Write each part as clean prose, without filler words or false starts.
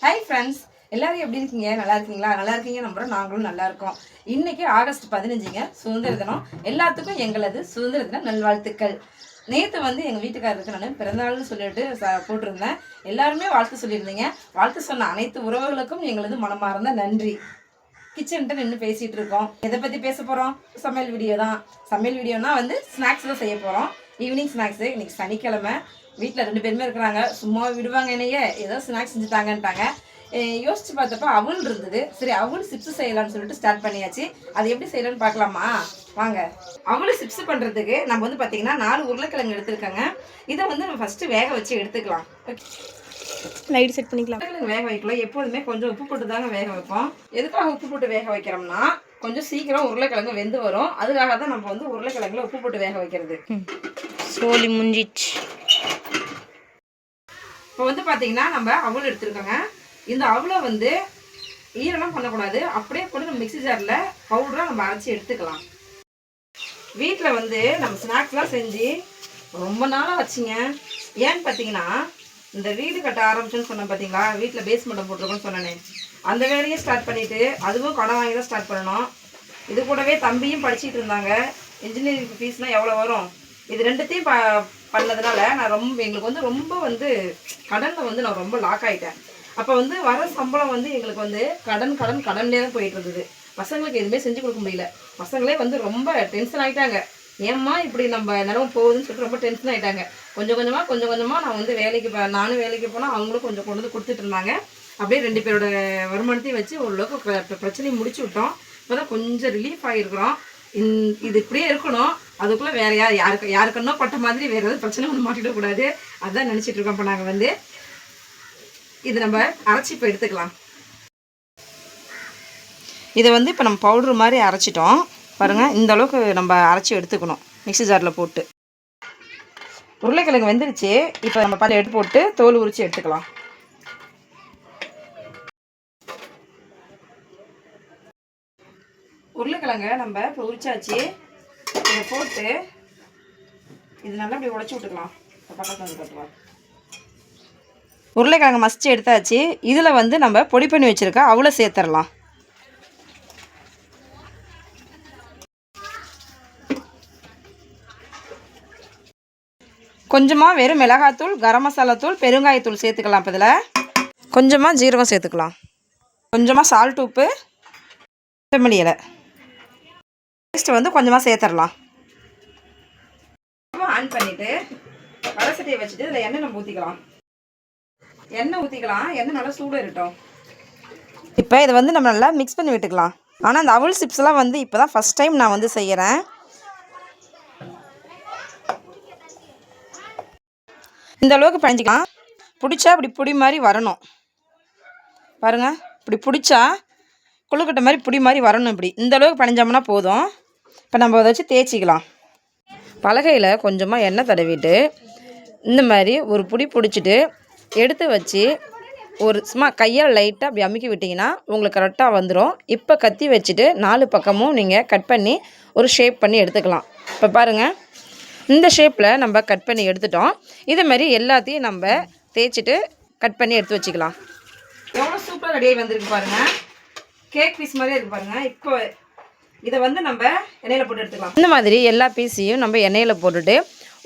Hi friends, எல்லாரும் எப்படி இருக்கீங்க? நல்லா இருக்கீங்களா? நல்லா இருக்கீங்க நம்புறோம். நாங்களும் நல்லா இருக்கோம். இன்னைக்கு ஆகஸ்ட் 15ங்க, சுதந்திர தினம். எல்லாத்துக்கும் எங்களது சுதந்திர தின நல்வாழ்த்துக்கள். நேற்று எங்கள் வீட்டுக்காரருக்கு நான் பிறந்தநாள்னு சொல்லிட்டு போட்டிருந்தேன். எல்லாருமே வாழ்த்து சொல்லியிருந்தீங்க. வாழ்த்து சொன்ன அனைத்து உறவுகளுக்கும் எங்களது மனமார்ந்த நன்றி. கிச்சன்ட்டு நின்று பேசிகிட்டு இருக்கோம். எதை பற்றி பேச போகிறோம்? சமையல் வீடியோ தான். சமையல் வீடியோனா ஸ்நாக்ஸ் தான் செய்ய போகிறோம். Evening snacks. இன்றைக்கி சனிக்கிழமை. வீட்டில் 2 பேருமே இருக்கிறாங்க. சும்மா விடுவாங்க என்னையே, ஏதோ ஸ்நாக்ஸ் செஞ்சுட்டாங்கன்ட்டாங்க. யோசிச்சு பார்த்தப்ப அவள் இருந்தது. சரி, அவள் சிப்ஸ் செய்யலாம்னு சொல்லிட்டு ஸ்டார்ட் பண்ணியாச்சு. அது எப்படி செய்யலாம்னு பார்க்கலாமா? வாங்க. அவள் சிப்ஸ் பண்ணுறதுக்கு நம்ம பார்த்தீங்கன்னா 4 உருளைக்கிழங்கு எடுத்துருக்கோங்க. இதை நம்ம ஃபஸ்ட்டு வேக வச்சு எடுத்துக்கலாம். லைட் செட் பண்ணிக்கலாம். உருளைக்கிழங்கு வேக வைக்கலாம். எப்போதுமே கொஞ்சம் உப்பு போட்டு தாங்க வேக வைப்போம். எதுக்காக உப்பு போட்டு வேக வைக்கிறோம்னா கொஞ்சம் சீக்கிரம் உருளைக்கிழங்கு வெந்து வரும். அதுக்காக தான் நம்ம உருளைக்கிழங்குல உப்பு போட்டு வேக வைக்கிறது. சோலி முஞ்சிச்சு. இப்போ பார்த்தீங்கன்னா நம்ம அவல் எடுத்துருக்கோங்க. இந்த அவலை ஈரெல்லாம் பண்ணக்கூடாது. அப்படியே போட்டு நம்ம மிக்ஸி ஜாரில் பவுடராக நம்ம அரைச்சி எடுத்துக்கலாம். வீட்டில் நம்ம ஸ்நாக்ஸ்லாம் செஞ்சு ரொம்ப நாளாக வச்சிங்க. ஏன்னு பார்த்தீங்கன்னா இந்த வீடு கட்ட ஆரம்பிச்சோன்னு சொன்னேன் பார்த்தீங்களா, வீட்டில் பேஸ்மெண்ட்டை போட்டிருக்கோன்னு சொன்னேனே, அந்த வேலையை ஸ்டார்ட் பண்ணிவிட்டு அதுவும் கடன் வாங்கி தான் ஸ்டார்ட் பண்ணணும். இது கூடவே தம்பியும் படிச்சுட்டு இருந்தாங்க. இன்ஜினியரிங் ஃபீஸ்னால் எவ்வளோ வரும்? இது ரெண்டுத்தையும் பண்ணதுனால நான் எங்களுக்கு ரொம்ப கடனில் நான் ரொம்ப லாக் ஆகிட்டேன். அப்போ வர சம்பளம் எங்களுக்கு கடன்லேயே தான் போயிட்டு இருந்தது. பசங்களுக்கு எதுவுமே செஞ்சு கொடுக்க முடியல. பசங்களே ரொம்ப டென்ஷன் ஆகிட்டாங்க. ஏம்மா இப்படி நம்ம நிலவு போகுதுன்னு சொல்லிட்டு ரொம்ப டென்ஷன் ஆகிட்டாங்க. கொஞ்சம் கொஞ்சமாக நான் நானும் வேலைக்கு போனால் அவங்களும் கொஞ்சம் கொண்டு கொடுத்துட்டு இருந்தாங்க. அப்படியே 2 பேரோட வருமானத்தையும் வச்சு ஓரளவுக்கு பிரச்சனையும் முடிச்சு விட்டோம். இப்போ தான் கொஞ்சம் ரிலீஃப் ஆகிருக்கிறோம். இது இப்படியே இருக்கணும். அதுக்குள்ளே வேறு யாருக்குன்னா பட்ட மாதிரி வேறு ஏதாவது பிரச்சனை மாட்டிடக்கூடாது. அதுதான் நினச்சிட்டு இருக்கோம். இப்போ நாங்கள் இது நம்ம அரைச்சி இப்போ எடுத்துக்கலாம். இதை இப்போ நம்ம பவுட்ரு மாதிரி அரைச்சிட்டோம் பாருங்கள். இந்த அளவுக்கு நம்ம அரைச்சி எடுத்துக்கணும் மிக்ஸி ஜாரில் போட்டு. உருளைக்கிழங்கு வெந்துருச்சு. இப்போ நம்ம பல்ல எடுத்து போட்டு தோல் உரித்து எடுத்துக்கலாம். உருளைக்கிழங்க நம்ம இப்போ உரிச்சாச்சு. இதை போட்டு இது நல்லா இப்படி உடச்சி விட்டுக்கலாம். பக்கத்தில் கட்டுவா. உருளைக்கிழங்கு மசிச்சு எடுத்தாச்சு. இதில் நம்ம பொடி பண்ணி வச்சுருக்க அவ்வளோ சேர்த்துடலாம். கொஞ்சமாக வெறும் மிளகாத்தூள், கரம் மசாலா தூள், பெருங்காயத்தூள் சேர்த்துக்கலாம். இப்போ இதில் கொஞ்சமாக ஜீரகம் சேர்த்துக்கலாம். கொஞ்சமாக சால்ட், உப்பு, கொத்தமல்லி இலை டேஸ்ட்டு கொஞ்சமாக சேர்த்துடலாம். ஆன் பண்ணிவிட்டு வடை சட்டியை வச்சுட்டு இதில் எண்ணெய் நம்ம ஊற்றிக்கலாம். எண்ணெய் நல்லா சூடு இருக்கட்டும். இப்போ இதை நம்ம நல்லா மிக்ஸ் பண்ணி விட்டுக்கலாம். ஆனால் இந்த அவல் சிப்ஸ்லாம் இப்போ தான் ஃபஸ்ட் டைம் நான் செய்கிறேன். இந்த அளவுக்கு பிணைஞ்சிக்கலாம். பிடிச்சா இப்படி புடி மாதிரி வரணும் பாருங்கள். இப்படி பிடிச்சா கொழுக்கட்டை மாதிரி புடி மாதிரி வரணும். இப்படி இந்த அளவுக்கு பிணைஞ்சோம்னா போதும். இப்போ நம்ம அதை வச்சு தேய்ச்சிக்கலாம். பலகையில் கொஞ்சமாக எண்ணெய் தடவிட்டு இந்த மாதிரி ஒரு புடி பிடிச்சிட்டு எடுத்து வச்சு ஒரு சும்மா கையால் லைட்டாக அப்படி அமுக்கி விட்டிங்கன்னா உங்களுக்கு கரெக்டாக வந்துடும். இப்போ கத்தி வச்சுட்டு 4 பக்கமும் நீங்கள் கட் பண்ணி ஒரு ஷேப் பண்ணி எடுத்துக்கலாம். இப்போ பாருங்கள், இந்த ஷேப்பில் நம்ம கட் பண்ணி எடுத்துட்டோம். இதே மாதிரி எல்லாத்தையும் நம்ம தேய்ச்சிட்டு கட் பண்ணி எடுத்து வச்சுக்கலாம். எவ்வளோ சூப்பராக ரெடியாகி வந்திருக்கு பாருங்கள். கேக் பீஸ் மாதிரியே இருக்குது பாருங்கள். இப்போ இதை நம்ம எண்ணெயில் போட்டு எடுத்துக்கலாம். இந்த மாதிரி எல்லா பீஸையும் நம்ம எண்ணெயில் போட்டுட்டு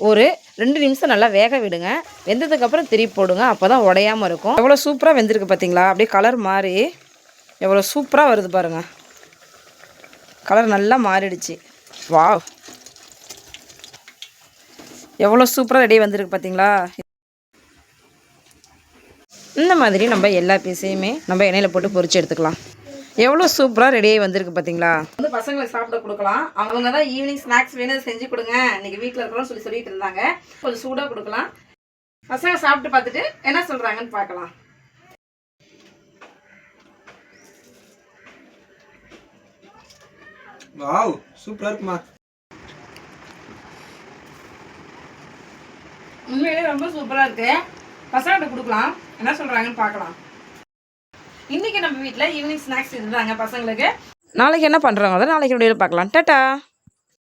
ஒரு 2 நிமிஷம் நல்லா வேக விடுங்க. வெந்ததுக்கப்புறம் திருப்பி போடுங்க. அப்போ தான் உடையாமல் இருக்கும். எவ்வளோ சூப்பராக வெந்திருக்கு பார்த்தீங்களா? அப்படியே கலர் மாறி எவ்வளோ சூப்பராக வருது பாருங்கள். கலர் நல்லா மாறிடுச்சு. வாவ், எவ்வளோ சூப்பராக ரெடி வந்திருக்கு பார்த்தீங்களா? இந்த மாதிரி நம்ம எல்லா பீஸையுமே நம்ம எண்ணெயில் போட்டு பொரிச்சு எடுத்துக்கலாம். எவ்வளோ சூப்பராக ரெடியாகி வந்திருக்கு பார்த்தீங்களா? பசங்களுக்கு சாப்பிட கொடுக்கலாம். அவங்க தான் ஈவினிங் ஸ்நாக்ஸ் வேணும் செஞ்சு கொடுங்க, இன்றைக்கி வீட்டில் இருக்கிறோம்னு சொல்லிட்டு இருந்தாங்க. கொஞ்சம் சூடாக கொடுக்கலாம். பசங்க சாப்பிட்டு பார்த்துட்டு என்ன சொல்கிறாங்கன்னு பார்க்கலாம். வாவ், சூப்பராக இருக்குமா? உண்மையிலே ரொம்ப சூப்பராக இருக்குது. பசங்கள்கிட்ட கொடுக்கலாம், என்ன சொல்கிறாங்கன்னு பார்க்கலாம். இன்றைக்கி நம்ம வீட்டில் ஈவினிங் ஸ்நாக்ஸ் இதுதாங்க பசங்களுக்கு. நாளைக்கு என்ன பண்ணுறாங்க அதை நாளைக்கு வீடியோவில் பார்க்கலாம். டாடா.